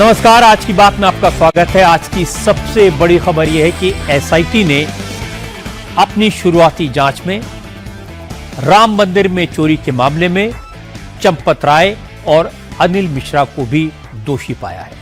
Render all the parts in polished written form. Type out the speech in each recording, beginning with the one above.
नमस्कार, आज की बात में आपका स्वागत है। आज की सबसे बड़ी खबर यह है कि एसआईटी ने अपनी शुरुआती जांच में राम मंदिर में चोरी के मामले में चंपत राय और अनिल मिश्रा को भी दोषी पाया है।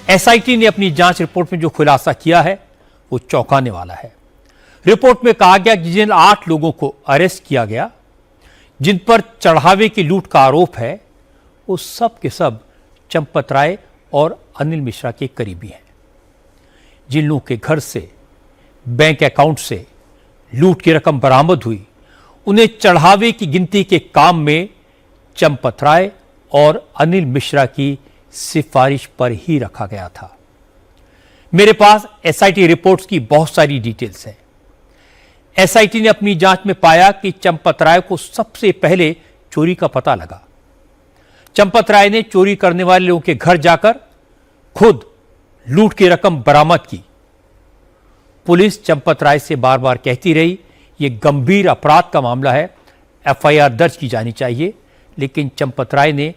एसआईटी ने अपनी जांच रिपोर्ट में जो खुलासा किया है वो चौंकाने वाला है। रिपोर्ट में कहा गया कि जिन 8 लोगों को अरेस्ट किया गया, जिन पर चढ़ावे की लूट का आरोप है, वो सब के सब चंपत राय और अनिल मिश्रा के करीबी हैं। जिन लोगों के घर से, बैंक अकाउंट से लूट की रकम बरामद हुई, उन्हें चढ़ावे की गिनती के काम में चंपत राय और अनिल मिश्रा की सिफारिश पर ही रखा गया था। मेरे पास एसआईटी रिपोर्ट्स की बहुत सारी डिटेल्स हैं। एसआईटी ने अपनी जांच में पाया कि चंपत राय को सबसे पहले चोरी का पता लगा। चंपत राय ने चोरी करने वाले लोगों के घर जाकर खुद लूट की रकम बरामद की। पुलिस चंपत राय से बार बार कहती रही यह गंभीर अपराध का मामला है, एफआईआर दर्ज की जानी चाहिए, लेकिन चंपत राय ने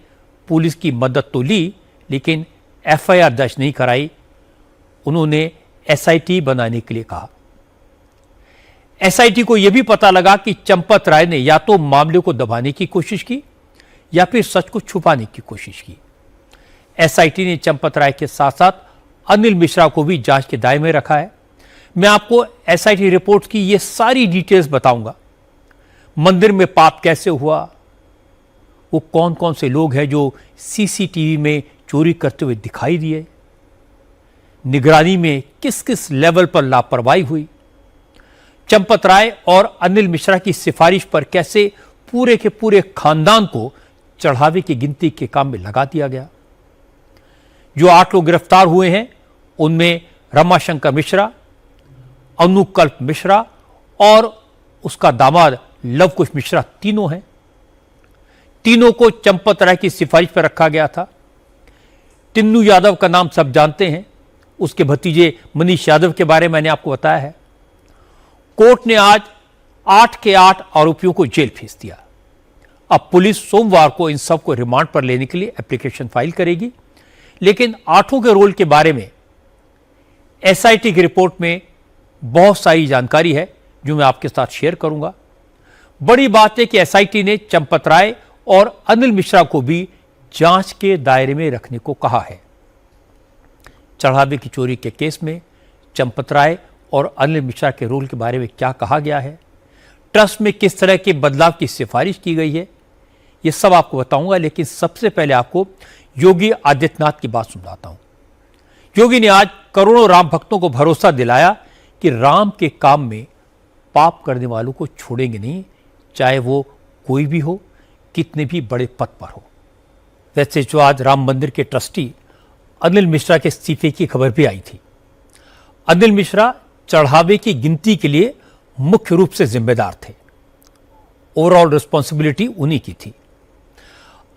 पुलिस की मदद तो ली लेकिन एफआईआर दर्ज नहीं कराई। उन्होंने एसआईटी बनाने के लिए कहा। एसआईटी को यह भी पता लगा कि चंपत राय ने या तो मामले को दबाने की कोशिश की या फिर सच को छुपाने की कोशिश की। एसआईटी ने चंपत राय के साथ साथ अनिल मिश्रा को भी जांच के दायरे में रखा है। मैं आपको एसआईटी रिपोर्ट की ये सारी डिटेल्स बताऊंगा। मंदिर में पाप कैसे हुआ, वो कौन कौन से लोग हैं जो सीसीटीवी में चोरी करते हुए दिखाई दिए, निगरानी में किस किस लेवल पर लापरवाही हुई, चंपत राय और अनिल मिश्रा की सिफारिश पर कैसे पूरे के पूरे खानदान को चढ़ावे की गिनती के काम में लगा दिया गया। जो 8 लोग गिरफ्तार हुए हैं उनमें रमाशंकर मिश्रा, अनुकल्प मिश्रा और उसका दामाद लवकुश मिश्रा तीनों हैं। तीनों को चंपत राय की सिफारिश पर रखा गया था। टिन्नू यादव का नाम सब जानते हैं, उसके भतीजे मनीष यादव के बारे में मैंने आपको बताया है। कोर्ट ने आज 8 के 8 आरोपियों को जेल भेज दिया। अब पुलिस सोमवार को इन सबको रिमांड पर लेने के लिए एप्लीकेशन फाइल करेगी, लेकिन 8 के रोल के बारे में एसआईटी की रिपोर्ट में बहुत सारी जानकारी है जो मैं आपके साथ शेयर करूंगा। बड़ी बात है कि एसआईटी ने चंपत राय और अनिल मिश्रा को भी जांच के दायरे में रखने को कहा है। चढ़ावे की चोरी के केस में चंपत राय और अनिल मिश्रा के रोल के बारे में क्या कहा गया है, ट्रस्ट में किस तरह के बदलाव की सिफारिश की गई है, यह सब आपको बताऊंगा। लेकिन सबसे पहले आपको योगी आदित्यनाथ की बात सुनाता हूं। योगी ने आज करोड़ों राम भक्तों को भरोसा दिलाया कि राम के काम में पाप करने वालों को छोड़ेंगे नहीं, चाहे वो कोई भी हो, कितने भी बड़े पद पर हो। वैसे जो आज राम मंदिर के ट्रस्टी अनिल मिश्रा के इस्तीफे की खबर भी आई थी। अनिल मिश्रा चढ़ावे की गिनती के लिए मुख्य रूप से जिम्मेदार थे। ओवरऑल रिस्पॉन्सिबिलिटी उन्हीं की थी।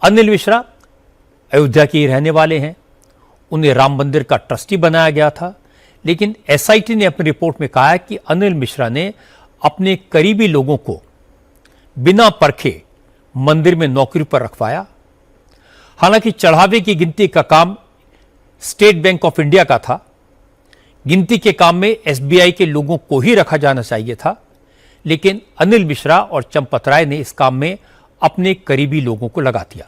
अनिल मिश्रा अयोध्या के रहने वाले हैं। उन्हें राम मंदिर का ट्रस्टी बनाया गया था, लेकिन एसआईटी ने अपनी रिपोर्ट में कहा है कि अनिल मिश्रा ने अपने करीबी लोगों को बिना परखे मंदिर में नौकरी पर रखवाया। हालांकि चढ़ावे की गिनती का काम स्टेट बैंक ऑफ इंडिया का था। गिनती के काम में एसबीआई के लोगों को ही रखा जाना चाहिए था, लेकिन अनिल मिश्रा और चंपत राय ने इस काम में अपने करीबी लोगों को लगा दिया।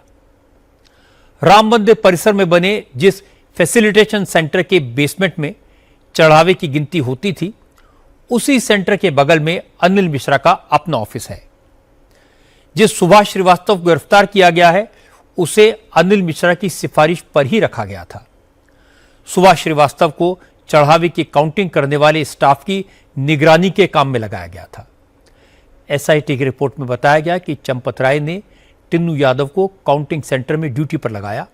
राम मंदिर परिसर में बने जिस फैसिलिटेशन सेंटर के बेसमेंट में चढ़ावे की गिनती होती थी, उसी सेंटर के बगल में अनिल मिश्रा का अपना ऑफिस है। जिस सुभाष श्रीवास्तव को गिरफ्तार किया गया है, उसे अनिल मिश्रा की सिफारिश पर ही रखा गया था। सुभाष श्रीवास्तव को चढ़ावे की काउंटिंग करने वाले स्टाफ की निगरानी के काम में लगाया गया था। एसआईटी की रिपोर्ट में बताया गया कि चंपत राय ने टिन्नू यादव को काउंटिंग सेंटर में ड्यूटी पर लगाया।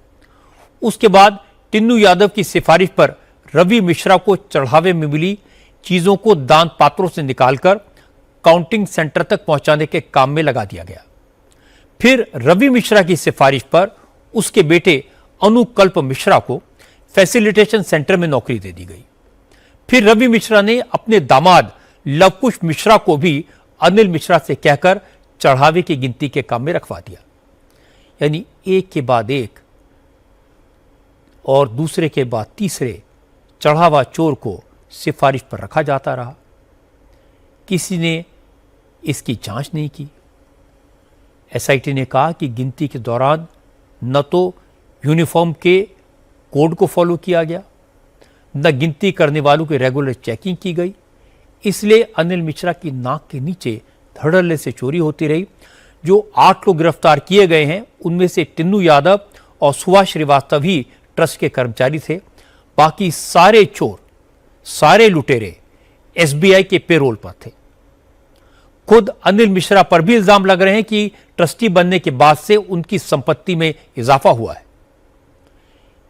उसके बाद टिन्नू यादव की सिफारिश पर रवि मिश्रा को चढ़ावे में मिली चीजों को दान पात्रों से निकालकर काउंटिंग सेंटर तक पहुंचाने के काम में लगा दिया गया। फिर रवि मिश्रा की सिफारिश पर उसके बेटे अनुकल्प मिश्रा को फैसिलिटेशन सेंटर में नौकरी दे दी गई। फिर रवि मिश्रा ने अपने दामाद लवकुश मिश्रा को भी अनिल मिश्रा से कहकर चढ़ावे की गिनती के काम में रखवा दिया। यानी एक के बाद एक और दूसरे के बाद तीसरे चढ़ा हुआ चोर को सिफारिश पर रखा जाता रहा। किसी ने इसकी जांच नहीं की। एसआईटी ने कहा कि गिनती के दौरान न तो यूनिफॉर्म के कोड को फॉलो किया गया, न गिनती करने वालों की रेगुलर चेकिंग की गई। इसलिए अनिल मिश्रा की नाक के नीचे धड़ल्ले से चोरी होती रही। जो 8 लोग गिरफ्तार किए गए हैं उनमें से टिन्नू यादव और सुभाष श्रीवास्तव ही ट्रस्ट के कर्मचारी थे। बाकी सारे चोर, सारे लुटेरे एसबीआई के पेरोल पर थे। खुद अनिल मिश्रा पर भी इल्जाम लग रहे हैं कि ट्रस्टी बनने के बाद से उनकी संपत्ति में इजाफा हुआ है।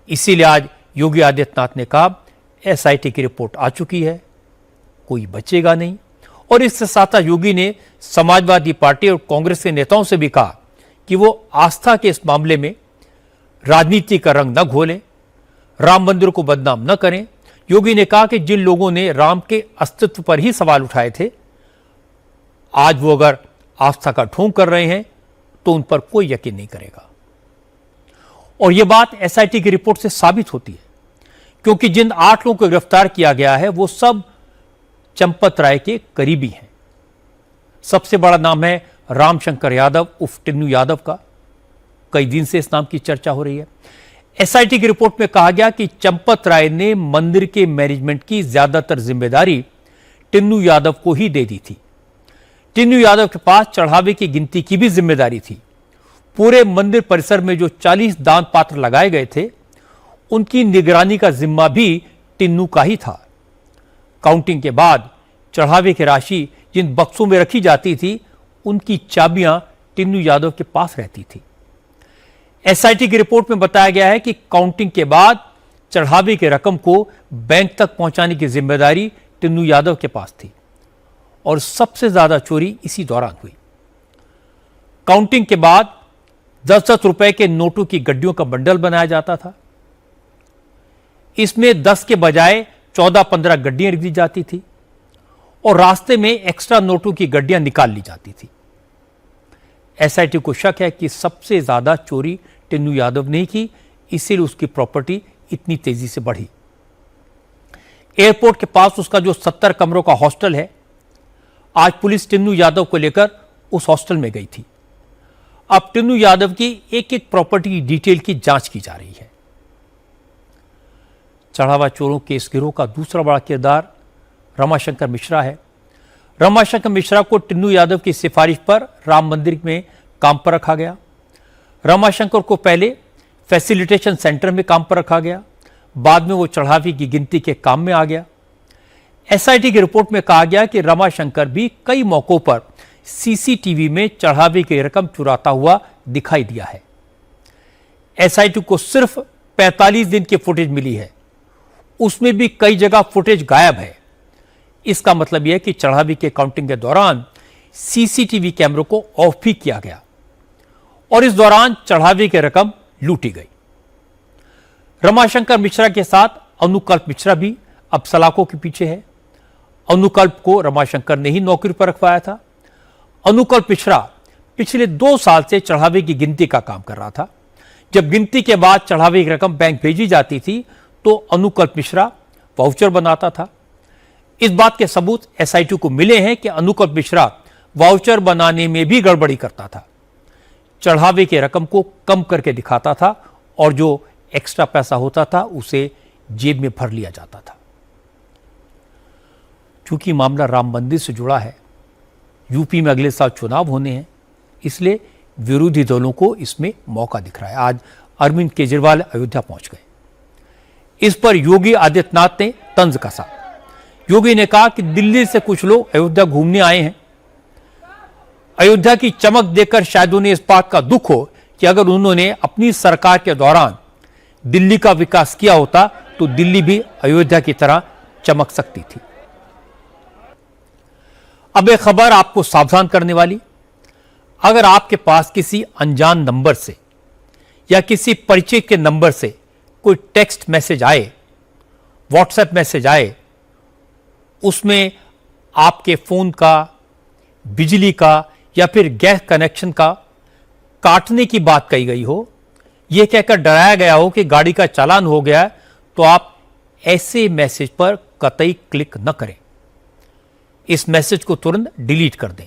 इसीलिए आज योगी आदित्यनाथ ने कहा एसआईटी की रिपोर्ट आ चुकी है, कोई बचेगा नहीं। और इसके साथ योगी ने समाजवादी पार्टी और कांग्रेस के नेताओं से भी कहा कि वो आस्था के इस मामले में राजनीति का रंग न घोलें, राम मंदिर को बदनाम न करें। योगी ने कहा कि जिन लोगों ने राम के अस्तित्व पर ही सवाल उठाए थे, आज वो अगर आस्था का ढोंग कर रहे हैं तो उन पर कोई यकीन नहीं करेगा। और यह बात एसआईटी की रिपोर्ट से साबित होती है, क्योंकि जिन 8 लोगों को गिरफ्तार किया गया है वो सब चंपत राय के करीबी हैं। सबसे बड़ा नाम है रामशंकर यादव उर्फ टिन्नू यादव का। कई दिन से इस नाम की चर्चा हो रही है। एसआईटी की रिपोर्ट में कहा गया कि चंपत राय ने मंदिर के मैनेजमेंट की ज्यादातर जिम्मेदारी टिन्नू यादव को ही दे दी थी। टिन्नू यादव के पास चढ़ावे की गिनती की भी जिम्मेदारी थी। पूरे मंदिर परिसर में जो 40 दान पात्र लगाए गए थे, उनकी निगरानी का जिम्मा भी टिन्नू का ही था। काउंटिंग के बाद चढ़ावे की राशि जिन बक्सों में रखी जाती थी, उनकी चाबियां टिन्नू यादव के पास रहती थी। एसआईटी की रिपोर्ट में बताया गया है कि काउंटिंग के बाद चढ़ावे की रकम को बैंक तक पहुंचाने की जिम्मेदारी टिन्नू यादव के पास थी। और सबसे ज्यादा चोरी इसी दौरान हुई। काउंटिंग के बाद 10-10 रुपए के नोटों की गड्डियों का बंडल बनाया जाता था। इसमें 10 के बजाय 14-15 गड्डियां रख दी जाती थी और रास्ते में एक्स्ट्रा नोटों की गड्डियां निकाल ली जाती थी। एसआईटी को शक है कि सबसे ज्यादा चोरी टिन्नू यादव ने की, इसीलिए उसकी प्रॉपर्टी इतनी तेजी से बढ़ी। एयरपोर्ट के पास उसका जो 70 कमरों का हॉस्टल है, आज पुलिस टिन्नू यादव को लेकर उस हॉस्टल में गई थी। अब टिन्नू यादव की एक एक प्रॉपर्टी की डिटेल की जांच की जा रही है। चढ़ावा चोरों के इस गिरोह का दूसरा बड़ा किरदार रमाशंकर मिश्रा है। रमाशंकर मिश्रा को टिन्नू यादव की सिफारिश पर राम मंदिर में काम पर रखा गया। रमाशंकर को पहले फैसिलिटेशन सेंटर में काम पर रखा गया, बाद में वो चढ़ावे की गिनती के काम में आ गया। एसआईटी की रिपोर्ट में कहा गया कि रमाशंकर भी कई मौकों पर सीसीटीवी में चढ़ावे की रकम चुराता हुआ दिखाई दिया है। एसआईटी को सिर्फ 45 दिन की फुटेज मिली है, उसमें भी कई जगह फुटेज गायब है। इसका मतलब यह है कि चढ़ावे के काउंटिंग के दौरान सीसीटीवी कैमरों को ऑफ भी किया गया और इस दौरान चढ़ावे की रकम लूटी गई। रमाशंकर मिश्रा के साथ अनुकल्प मिश्रा भी अब सलाखों के पीछे है। अनुकल्प को रमाशंकर ने ही नौकरी पर रखवाया था। अनुकल्प मिश्रा पिछले 2 साल से चढ़ावे की गिनती का काम कर रहा था। जब गिनती के बाद चढ़ावे की रकम बैंक भेजी जाती थी तो अनुकल्प मिश्रा वाउचर बनाता था। इस बात के सबूत एसआईटी को मिले हैं कि अनुकल्प मिश्रा वाउचर बनाने में भी गड़बड़ी करता था। चढ़ावे की रकम को कम करके दिखाता था और जो एक्स्ट्रा पैसा होता था उसे जेब में भर लिया जाता था। चूंकि मामला राम मंदिर से जुड़ा है, यूपी में अगले साल चुनाव होने हैं, इसलिए विरोधी दलों को इसमें मौका दिख रहा है। आज अरविंद केजरीवाल अयोध्या पहुंच गए। इस पर योगी आदित्यनाथ ने तंज कसा। योगी ने कहा कि दिल्ली से कुछ लोग अयोध्या घूमने आए हैं। अयोध्या की चमक देखकर शायद उन्हें इस बात का दुख हो कि अगर उन्होंने अपनी सरकार के दौरान दिल्ली का विकास किया होता तो दिल्ली भी अयोध्या की तरह चमक सकती थी। अब एक खबर आपको सावधान करने वाली। अगर आपके पास किसी अनजान नंबर से या किसी परिचित के नंबर से कोई टेक्स्ट मैसेज आए, व्हाट्सएप मैसेज आए, उसमें आपके फोन का, बिजली का या फिर गैस कनेक्शन का काटने की बात कही गई हो, यह कहकर डराया गया हो कि गाड़ी का चालान हो गया है, तो आप ऐसे मैसेज पर कतई क्लिक न करें। इस मैसेज को तुरंत डिलीट कर दें,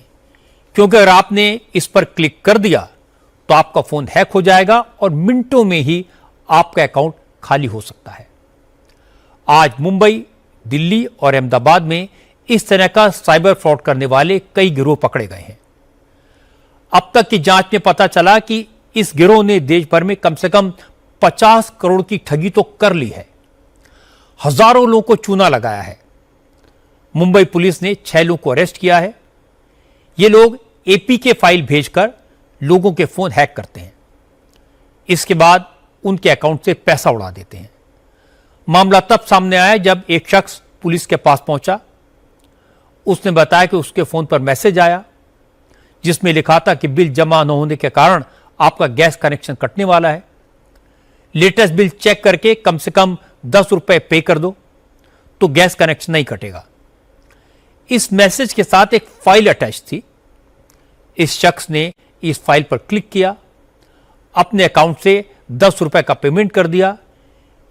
क्योंकि अगर आपने इस पर क्लिक कर दिया तो आपका फोन हैक हो जाएगा और मिनटों में ही आपका अकाउंट खाली हो सकता है। आज मुंबई, दिल्ली और अहमदाबाद में इस तरह का साइबर फ्रॉड करने वाले कई गिरोह पकड़े गए हैं। अब तक की जांच में पता चला कि इस गिरोह ने देश भर में कम से कम 50 करोड़ की ठगी तो कर ली है, हजारों लोगों को चूना लगाया है। मुंबई पुलिस ने 6 लोगों को अरेस्ट किया है। ये लोग एपीके फाइल भेजकर लोगों के फोन हैक करते हैं, इसके बाद उनके अकाउंट से पैसा उड़ा देते हैं। मामला तब सामने आया जब एक शख्स पुलिस के पास पहुंचा। उसने बताया कि उसके फोन पर मैसेज आया जिसमें लिखा था कि बिल जमा न होने के कारण आपका गैस कनेक्शन कटने वाला है। लेटेस्ट बिल चेक करके कम से कम 10 रुपए पे कर दो तो गैस कनेक्शन नहीं कटेगा। इस मैसेज के साथ एक फाइल अटैच थी। इस शख्स ने इस फाइल पर क्लिक किया, अपने अकाउंट से 10 रुपए का पेमेंट कर दिया।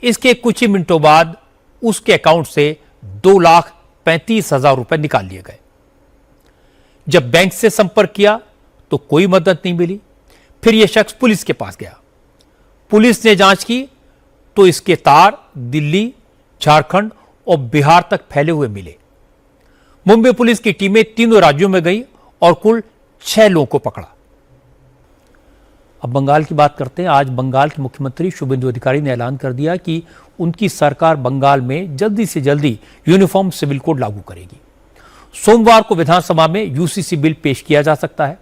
इसके कुछ ही मिनटों बाद उसके अकाउंट से 2,35,000 रुपए निकाल लिए गए। जब बैंक से संपर्क किया तो कोई मदद नहीं मिली। फिर यह शख्स पुलिस के पास गया। पुलिस ने जांच की तो इसके तार दिल्ली, झारखंड और बिहार तक फैले हुए मिले। मुंबई पुलिस की टीमें तीनों राज्यों में गई और कुल 6 लोगों को पकड़ा। अब बंगाल की बात करते हैं। आज बंगाल के मुख्यमंत्री शुभेंदु अधिकारी ने ऐलान कर दिया कि उनकी सरकार बंगाल में जल्दी से जल्दी यूनिफॉर्म सिविल कोड लागू करेगी। सोमवार को विधानसभा में यूसीसी बिल पेश किया जा सकता है।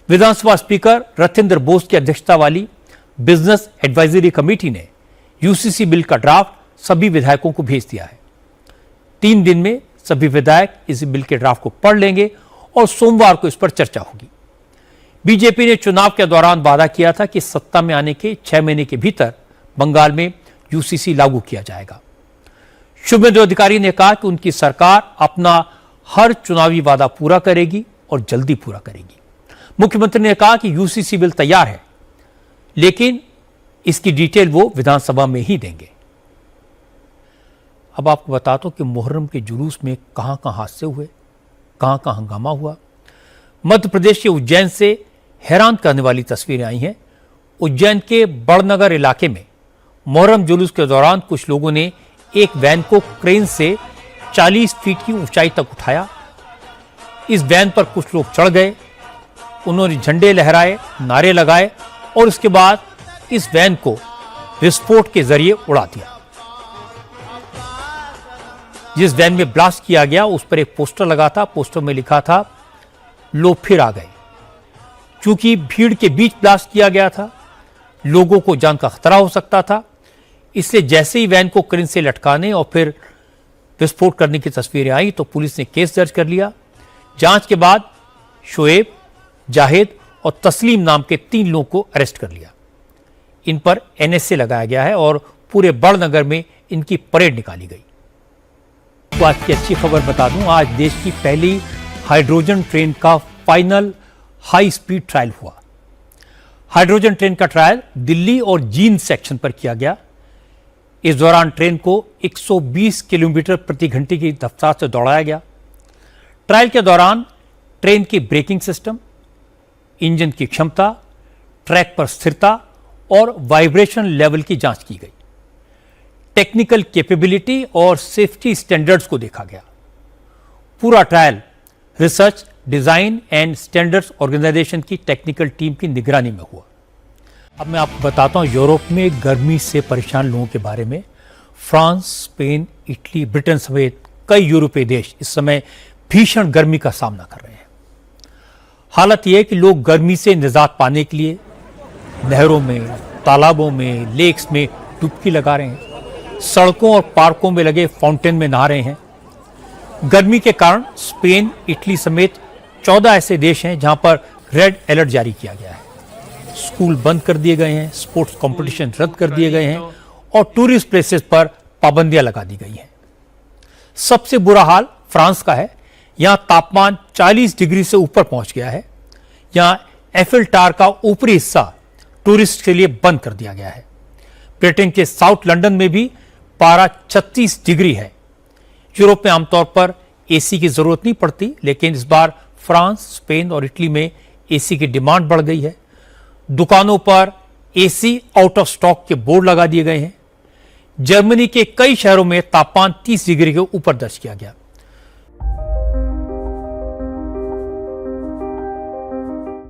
विधानसभा स्पीकर रथिंदर बोस की अध्यक्षता वाली बिजनेस एडवाइजरी कमेटी ने यूसीसी बिल का ड्राफ्ट सभी विधायकों को भेज दिया है। 3 दिन में सभी विधायक इस बिल के ड्राफ्ट को पढ़ लेंगे और सोमवार को इस पर चर्चा होगी। बीजेपी ने चुनाव के दौरान वादा किया था कि सत्ता में आने के 6 महीने के भीतर बंगाल में यूसीसी लागू किया जाएगा। शुभेंदु अधिकारी ने कहा कि उनकी सरकार अपना हर चुनावी वादा पूरा करेगी और जल्दी पूरा करेगी। मुख्यमंत्री ने कहा कि यूसीसी बिल तैयार है, लेकिन इसकी डिटेल वो विधानसभा में ही देंगे। अब आपको बता दो कि मुहर्रम के जुलूस में कहां कहां हादसे हुए, कहां कहां हंगामा हुआ। मध्य प्रदेश के उज्जैन से हैरान करने वाली तस्वीरें आई हैं। उज्जैन के बड़नगर इलाके में मुहर्रम जुलूस के दौरान कुछ लोगों ने एक वैन को क्रेन से 40 फीट की ऊंचाई तक उठाया। इस वैन पर कुछ लोग चढ़ गए, उन्होंने झंडे लहराए, नारे लगाए और उसके बाद इस वैन को विस्फोट के जरिए उड़ा दिया। जिस वैन में ब्लास्ट किया गया उस पर एक पोस्टर लगा था। पोस्टर में लिखा था, लो फिर आ गए। चूंकि भीड़ के बीच ब्लास्ट किया गया था, लोगों को जान का खतरा हो सकता था, इसलिए जैसे ही वैन को क्रेन से लटकाने और फिर विस्फोट करने की तस्वीरें आई तो पुलिस ने केस दर्ज कर लिया। जांच के बाद शोएब, जाहिद और तस्लीम नाम के 3 लोगों को अरेस्ट कर लिया। इन पर एनएसए लगाया गया है और पूरे बड़नगर में इनकी परेड निकाली गई। तो आज की अच्छी खबर बता दूं, आज देश की पहली हाइड्रोजन ट्रेन का फाइनल हाई स्पीड ट्रायल हुआ। हाइड्रोजन ट्रेन का ट्रायल दिल्ली और जींद सेक्शन पर किया गया। इस दौरान ट्रेन को 120 किलोमीटर प्रति घंटे की रफ्तार से दौड़ाया गया। ट्रायल के दौरान ट्रेन की ब्रेकिंग सिस्टम, इंजन की क्षमता, ट्रैक पर स्थिरता और वाइब्रेशन लेवल की जांच की गई। टेक्निकल कैपेबिलिटी और सेफ्टी स्टैंडर्ड्स को देखा गया। पूरा trial research, design and standards organisation की टेक्निकल टीम की निगरानी में हुआ। अब मैं आपको बताता हूं यूरोप में गर्मी से परेशान लोगों के बारे में। फ्रांस, स्पेन, इटली, ब्रिटेन समेत कई यूरोपीय देश इस समय भीषण गर्मी का सामना कर रहे हैं। हालत यह है कि लोग गर्मी से निजात पाने के लिए नहरों में, तालाबों में, लेक्स में डुबकी लगा रहे हैं, सड़कों और पार्कों में लगे फाउंटेन में नहा रहे हैं। गर्मी के कारण स्पेन, इटली समेत 14 ऐसे देश हैं जहां पर रेड अलर्ट जारी किया गया है। स्कूल बंद कर दिए गए हैं, स्पोर्ट्स कंपटीशन रद्द कर दिए गए हैं और टूरिस्ट प्लेसेस पर पाबंदियां लगा दी गई हैं। सबसे बुरा हाल फ्रांस का है। यहां तापमान 40 डिग्री से ऊपर पहुंच गया है। यहां एफिल टावर का ऊपरी हिस्सा टूरिस्ट के लिए बंद कर दिया गया है। ब्रिटेन के साउथ लंदन में भी पारा 36 डिग्री है। यूरोप में आमतौर पर एसी की जरूरत नहीं पड़ती, लेकिन इस बार फ्रांस, स्पेन और इटली में एसी की डिमांड बढ़ गई है। दुकानों पर एसी आउट ऑफ स्टॉक के बोर्ड लगा दिए गए हैं। जर्मनी के कई शहरों में तापमान 30 डिग्री के ऊपर दर्ज किया गया।